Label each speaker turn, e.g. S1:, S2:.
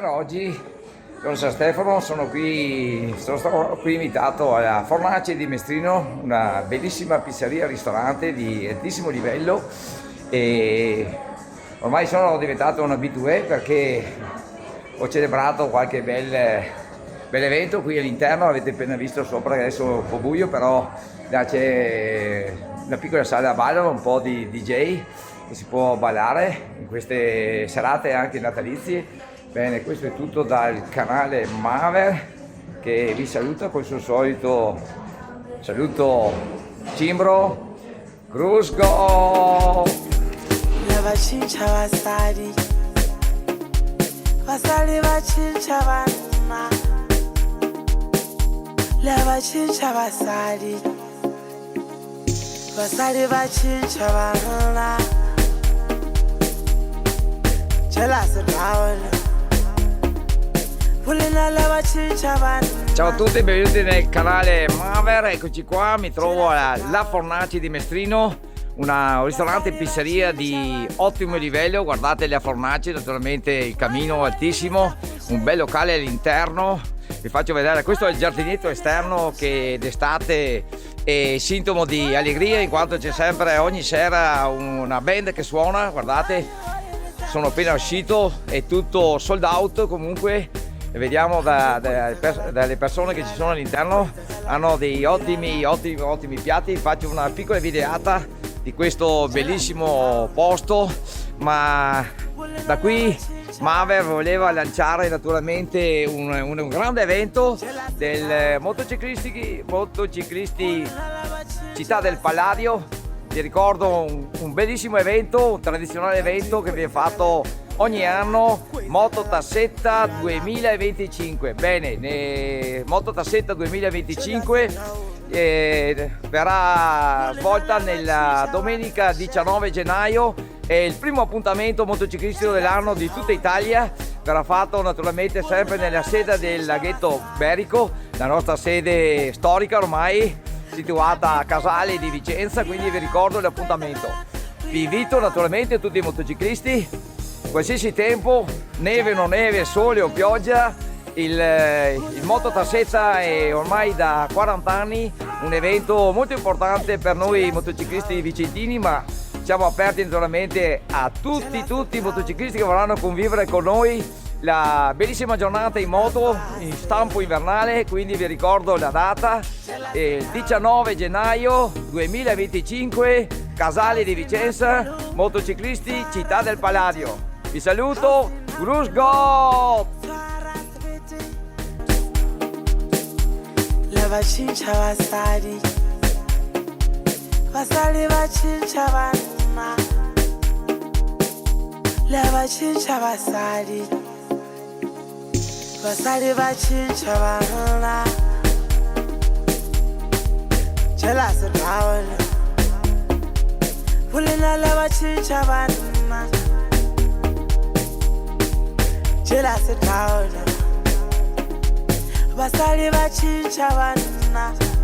S1: Oggi con San Stefano sono qui invitato alla Fornace di Mestrino, una bellissima pizzeria ristorante di altissimo livello, e ormai sono diventato un habitué perché ho celebrato qualche bel evento qui all'interno. Avete appena visto sopra, adesso è un po' buio, però là c'è una piccola sala a ballo, un po' di DJ che si può ballare in queste serate anche natalizie. Bene, questo è tutto dal canale Maver, che vi saluta con il suo solito saluto cimbro. Grusgo!
S2: Vacinca vasali, vasali vacinca vanna, vacinca vasali, vasali vacinca vanna, gelasa paola.
S1: Ciao a tutti e benvenuti nel canale Maver, eccoci qua, mi trovo alla Fornace di Mestrino, un ristorante e pizzeria di ottimo livello. Guardate la fornace, naturalmente il camino altissimo, un bel locale all'interno. Vi faccio vedere, questo è il giardinetto esterno che d'estate è sintomo di allegria, in quanto c'è sempre ogni sera una band che suona. Guardate, sono appena uscito, è tutto sold out comunque. E vediamo dalle persone che ci sono all'interno, hanno dei ottimi piatti. Faccio una piccola videata di questo bellissimo posto, ma da qui Maver voleva lanciare naturalmente un grande evento del motociclisti Città del Palladio. Vi ricordo un bellissimo evento, un tradizionale evento che viene fatto ogni anno, Moto Tassetta 2025. Bene, Moto Tassetta 2025 verrà svolta nella domenica 19 gennaio. È il primo appuntamento motociclistico dell'anno di tutta Italia. Verrà fatto naturalmente sempre nella sede del Laghetto Berico, la nostra sede storica ormai, situata a Casale di Vicenza, quindi vi ricordo l'appuntamento. Vi invito naturalmente tutti i motociclisti, qualsiasi tempo, neve o non neve, sole o pioggia, il Moto Tassetta è ormai da 40 anni un evento molto importante per noi motociclisti vicentini, ma siamo aperti naturalmente a tutti i motociclisti che vorranno convivere con noi la bellissima giornata in moto in stampo invernale. Quindi vi ricordo la data, il 19 gennaio 2025, Casale di Vicenza, motociclisti Città del Palladio. Vi saluto, Grusgo!
S2: Vacinca vasali, vasali vacinca vanna, vacinca vasali, basadi ba cinca banna. Jealous down. Pulling all of a cinca banna. Jealous down. Basadi ba cinca banna.